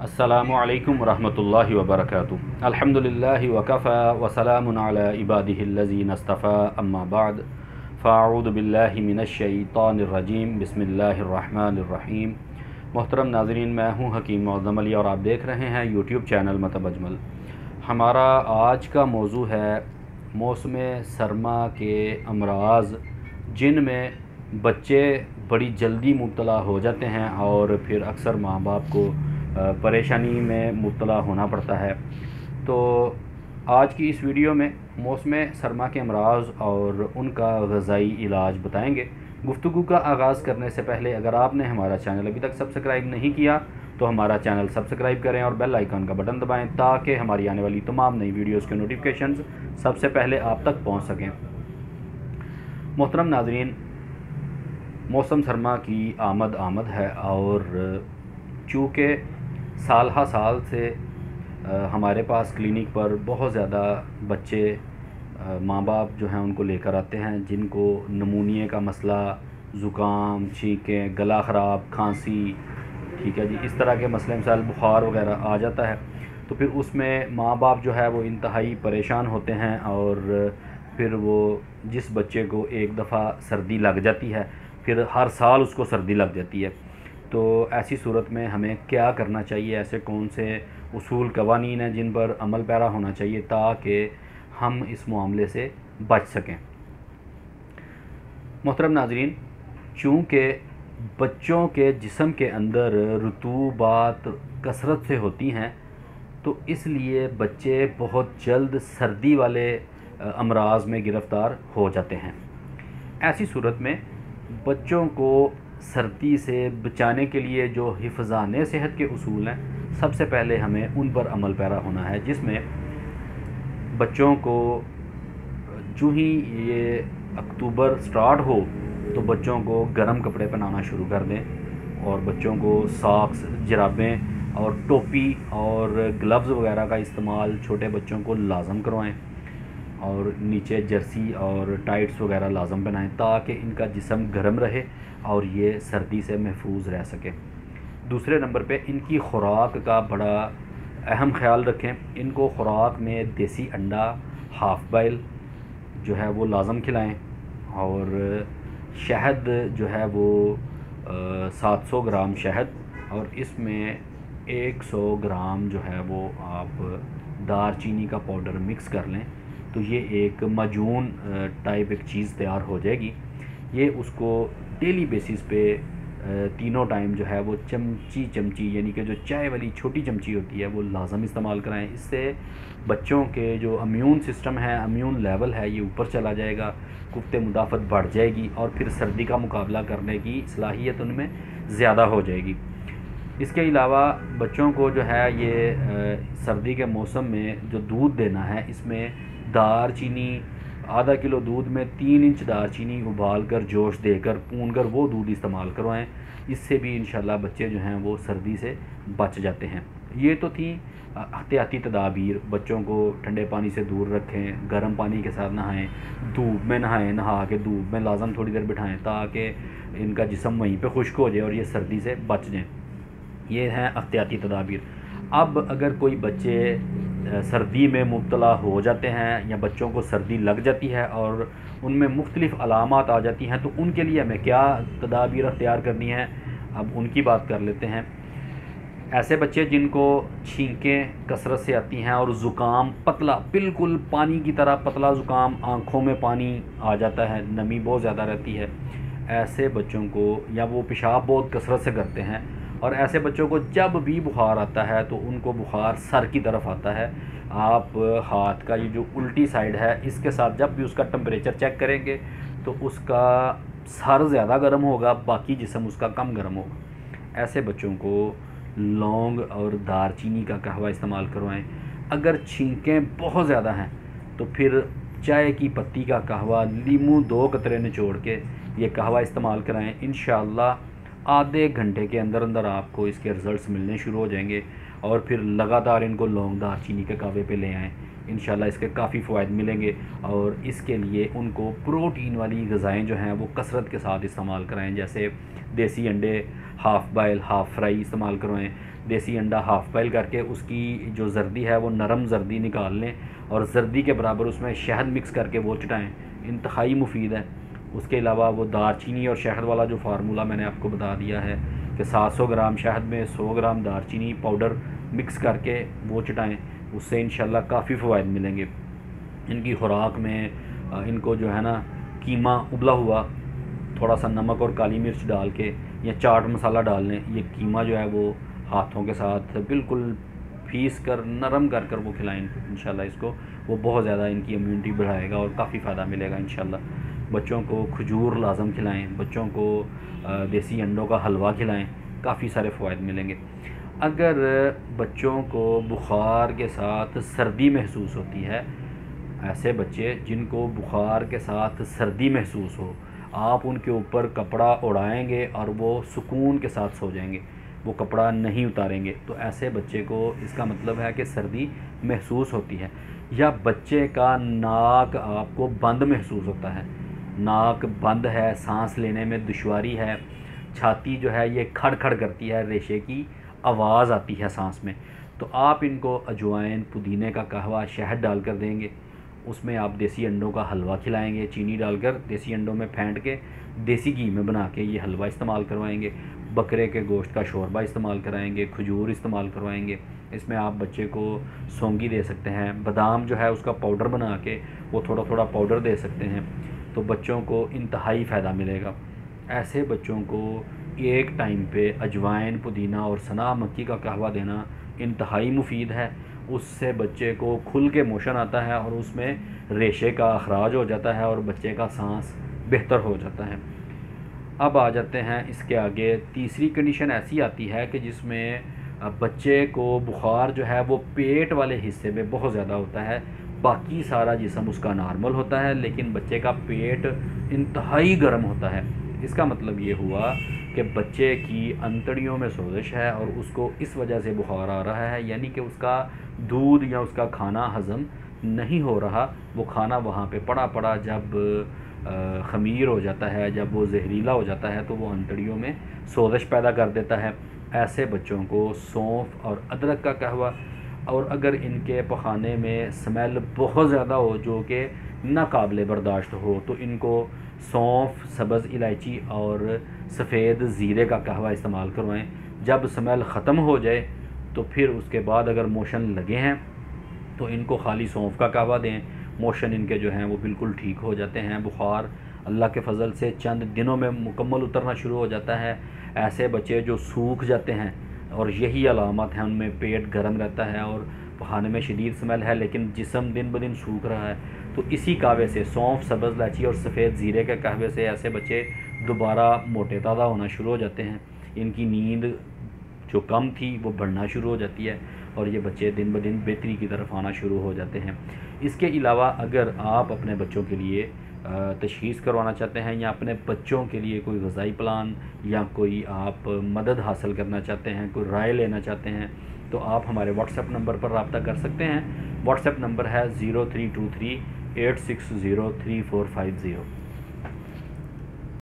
अस्सलामुअलैकुम रहमतुल्लाहि व बरकातुहू। अल्हम्दुलिल्लाहि व कफ़ा व सलामुन अला इबादिहिल्लज़ीना इस्तफ़ा अम्मा बाद फ़अऊज़ु बिल्लाहि मिनश्शैतानिर रजीम बिस्मिल्लाहिर रहमानिर रहीम। मोहतरम नाज़रीन, मैं हूँ हकीम मुअज़्ज़म अली और आप देख रहे हैं यूट्यूब चैनल मतब अजमल। हमारा आज का मौजू है मौसम सरमा के अमराज़ जिनमें बच्चे बड़ी जल्दी मुब्तला हो जाते हैं और फिर अक्सर माँ बाप को परेशानी में मुब्तला होना पड़ता है। तो आज की इस वीडियो में मौसम सरमा के अमराज़ और उनका ग़ज़ाई इलाज बताएंगे। गुफ्तगू का आगाज़ करने से पहले अगर आपने हमारा चैनल अभी तक सब्सक्राइब नहीं किया तो हमारा चैनल सब्सक्राइब करें और बेल आइकन का बटन दबाएं ताकि हमारी आने वाली तमाम नई वीडियोज़ के नोटिफिकेशंस सबसे पहले आप तक पहुंच सकें। मोहतरम नाज़रीन, मौसम सरमा की आमद है और चूँकि साल हा साल से हमारे पास क्लिनिक पर बहुत ज़्यादा बच्चे माँ बाप जो हैं उनको लेकर आते हैं जिनको नमूनिए का मसला, ज़ुकाम, छींकें, गला ख़राब, खांसी, ठीक है जी, इस तरह के मसले मिसाल बुखार वगैरह आ जाता है। तो फिर उसमें माँ बाप जो है वो इंतहाई परेशान होते हैं और फिर वो जिस बच्चे को एक दफ़ा सर्दी लग जाती है फिर हर साल उसको सर्दी लग जाती है। तो ऐसी सूरत में हमें क्या करना चाहिए, ऐसे कौन से उसूल कवानीन हैं जिन पर अमल पैरा होना चाहिए ताकि हम इस मामले से बच सकें। मोहतरम नाज़रीन, चूँकि बच्चों के जिस्म के अंदर रुतूबात कसरत से होती हैं तो इसलिए बच्चे बहुत जल्द सर्दी वाले अमराज़ में गिरफ़्तार हो जाते हैं। ऐसी सूरत में बच्चों को सर्दी से बचाने के लिए जो हिफ़्ज़ाने सेहत के उसूल हैं सबसे पहले हमें उन पर अमल पैरा होना है, जिसमें बच्चों को जो ही ये अक्टूबर स्टार्ट हो तो बच्चों को गर्म कपड़े पहनाना शुरू कर दें और बच्चों को सॉक्स, जुराबें और टोपी और ग्लव्स वगैरह का इस्तेमाल छोटे बच्चों को लाजम करवाएं और नीचे जर्सी और टाइट्स वगैरह लाजम पहनाएं ताकि इनका जिस्म गर्म रहे और ये सर्दी से महफूज रह सके। दूसरे नंबर पे इनकी खुराक का बड़ा अहम ख्याल रखें। इनको खुराक में देसी अंडा हाफ़ बॉयल जो है वो लाजम खिलाएं और शहद जो है वो 700 ग्राम शहद और इसमें 100 ग्राम जो है वो आप दारचीनी का पाउडर मिक्स कर लें तो ये एक माजून टाइप एक चीज़ तैयार हो जाएगी। ये उसको डेली बेसिस पे तीनों टाइम जो है वो चमची यानी कि जो चाय वाली छोटी चमची होती है वो लाजम इस्तेमाल कराएं। इससे बच्चों के जो इम्यून सिस्टम है, इम्यून लेवल है, ये ऊपर चला जाएगा, कुफ्ते मुदाफ़त बढ़ जाएगी और फिर सर्दी का मुकाबला करने की सलाहियत उनमें ज़्यादा हो जाएगी। इसके अलावा बच्चों को जो है ये सर्दी के मौसम में जो दूध देना है इसमें दारचीनी आधा किलो दूध में 3 इंच दारचीनी उबाल कर जोश देकर भून कर वो दूध इस्तेमाल करवाएं। इससे भी इंशाल्लाह बच्चे जो हैं वो सर्दी से बच जाते हैं। ये तो थी एहतियाती तदाबीर। बच्चों को ठंडे पानी से दूर रखें, गर्म पानी के साथ नहाएं, धूप में नहाएं, नहा के धूप में लाजम थोड़ी देर बिठाएं ताकि इनका जिस्म वहीं पर खुश्क हो जाए और ये सर्दी से बच जाएँ। ये हैं एहतियाती तदाबीर। अब अगर कोई बच्चे सर्दी में मुब्तला हो जाते हैं या बच्चों को सर्दी लग जाती है और उनमें मुख्तलिफ़ अलामात आ जाती हैं तो उनके लिए हमें क्या तदाबीर अख्तियार करनी है, अब उनकी बात कर लेते हैं। ऐसे बच्चे जिनको छींकें कसरत से आती हैं और ज़ुकाम पतला, बिल्कुल पानी की तरह पतला ज़ुकाम, आँखों में पानी आ जाता है, नमी बहुत ज़्यादा रहती है, ऐसे बच्चों को, या वो पेशाब बहुत कसरत से करते हैं और ऐसे बच्चों को जब भी बुखार आता है तो उनको बुखार सर की तरफ आता है। आप हाथ का ये जो उल्टी साइड है इसके साथ जब भी उसका टेम्परेचर चेक करेंगे तो उसका सर ज़्यादा गर्म होगा, बाकी जिस्म उसका कम गर्म होगा। ऐसे बच्चों को लौंग और दारचीनी का कहवा इस्तेमाल करवाएं। अगर छींकें बहुत ज़्यादा हैं तो फिर चाय की पत्ती का कहवा, नींबू 2 कतरे निचोड़ के ये कहवा इस्तेमाल कराएं। इंशाअल्लाह आधे घंटे के अंदर अंदर आपको इसके रिज़ल्ट्स मिलने शुरू हो जाएंगे। और फिर लगातार इनको लौंग दालचीनी के कहवे पे ले आएँ, इंशाल्लाह इसके काफ़ी फ़वाइद मिलेंगे। और इसके लिए उनको प्रोटीन वाली ग़िज़ाएँ जो हैं वो कसरत के साथ इस्तेमाल कराएँ, जैसे देसी अंडे हाफ़ बॉयल हाफ़ फ्राई इस्तेमाल करवाएँ। देसी अंडा हाफ़ बॉयल करके उसकी जो जर्दी है वो नरम जर्दी निकाल लें और जर्दी के बराबर उसमें शहद मिक्स करके वो चटाएँ, इंतहाई मुफीद है। उसके अलावा वो दालचीनी और शहद वाला जो फार्मूला मैंने आपको बता दिया है कि 700 ग्राम शहद में 100 ग्राम दालचीनी पाउडर मिक्स करके वो चटाएँ, उससे इंशाल्लाह काफ़ी फ़वाइद मिलेंगे। इनकी खुराक में इनको जो है ना कीमा उबला हुआ थोड़ा सा नमक और काली मिर्च डाल के या चाट मसाला डाल लें, ये कीमा जो है वो हाथों के साथ बिल्कुल पीस कर नरम कर कर वो खिलाएँ इंशाल्लाह इसको, वो बहुत ज़्यादा इनकी इम्यूनिटी बढ़ाएगा और काफ़ी फ़ायदा मिलेगा इंशाल्लाह। बच्चों को खजूर लाजम खिलाएँ, बच्चों को देसी अंडों का हलवा खिलाएँ, काफ़ी सारे फ़वाइद मिलेंगे। अगर बच्चों को बुखार के साथ सर्दी महसूस होती है, ऐसे बच्चे जिनको बुखार के साथ सर्दी महसूस हो, आप उनके ऊपर कपड़ा उड़ाएंगे और वो सुकून के साथ सो जाएंगे, वो कपड़ा नहीं उतारेंगे, तो ऐसे बच्चे को इसका मतलब है कि सर्दी महसूस होती है। या बच्चे का नाक आपको बंद महसूस होता है, नाक बंद है, सांस लेने में दुश्वारी है, छाती जो है ये खड़ खड़ करती है, रेशे की आवाज़ आती है सांस में, तो आप इनको अजवाइन पुदीने का कहवा शहद डाल कर देंगे। उसमें आप देसी अंडों का हलवा खिलाएंगे, चीनी डालकर देसी अंडों में फेंट के देसी घी में बना के ये हलवा इस्तेमाल करवाएंगे। बकरे के गोश्त का शोरबा इस्तेमाल कराएंगे, खजूर इस्तेमाल करवाएंगे। इसमें आप बच्चे को सौंगी दे सकते हैं, बादाम जो है उसका पाउडर बना के वो थोड़ा थोड़ा पाउडर दे सकते हैं, तो बच्चों को इंतहाई फ़ायदा मिलेगा। ऐसे बच्चों को एक टाइम पे अजवाइन पुदीना और सना मक्की का कहवा देना इंतहाई मुफीद है। उससे बच्चे को खुल के मोशन आता है और उसमें रेशे का अखराज हो जाता है और बच्चे का सांस बेहतर हो जाता है। अब आ जाते हैं इसके आगे, तीसरी कंडीशन ऐसी आती है कि जिसमें बच्चे को बुखार जो है वो पेट वाले हिस्से में बहुत ज़्यादा होता है, बाकी सारा जिस्म उसका नॉर्मल होता है, लेकिन बच्चे का पेट इंतहाई गर्म होता है। इसका मतलब ये हुआ कि बच्चे की अंतड़ियों में सोजिश है और उसको इस वजह से बुखार आ रहा है, यानी कि उसका दूध या उसका खाना हज़म नहीं हो रहा, वो खाना वहाँ पे पड़ा पड़ा जब ख़मीर हो जाता है, जब वो जहरीला हो जाता है तो वो अंतड़ियों में सोजिश पैदा कर देता है। ऐसे बच्चों को सौंफ और अदरक का कहवा, और अगर इनके पखाने में स्मेल बहुत ज़्यादा हो जो कि नाकाबिले बर्दाश्त हो, तो इनको सौंफ, सब्ज़ इलायची और सफ़ेद ज़ीरे का कहवा इस्तेमाल करवाएं। जब स्मेल ख़त्म हो जाए तो फिर उसके बाद अगर मोशन लगे हैं तो इनको खाली सौंफ का कहवा दें, मोशन इनके जो हैं वो बिल्कुल ठीक हो जाते हैं। बुखार अल्लाह के फ़ज़ल से चंद दिनों में मुकम्मल उतरना शुरू हो जाता है। ऐसे बच्चे जो सूख जाते हैं और यही अलामत है, उनमें पेट गर्म रहता है और पखाने में शदीद स्मेल है लेकिन जिस्म दिन ब दिन सूख रहा है, तो इसी कहवे से सौंफ, सब्ज़ इलायची और सफ़ेद ज़ीरे के कहवे से ऐसे बच्चे दोबारा मोटे ताज़ा होना शुरू हो जाते हैं। इनकी नींद जो कम थी वो बढ़ना शुरू हो जाती है और ये बच्चे दिन ब दिन बेहतरी की तरफ आना शुरू हो जाते हैं। इसके अलावा अगर आप अपने बच्चों के लिए तशख़ीस करवाना चाहते हैं या अपने बच्चों के लिए कोई ग़िज़ाई प्लान या कोई आप मदद हासिल करना चाहते हैं, कोई राय लेना चाहते हैं, तो आप हमारे व्हाट्सएप नंबर पर रब्ता कर सकते हैं। व्हाट्सएप नंबर है 0323 8603450।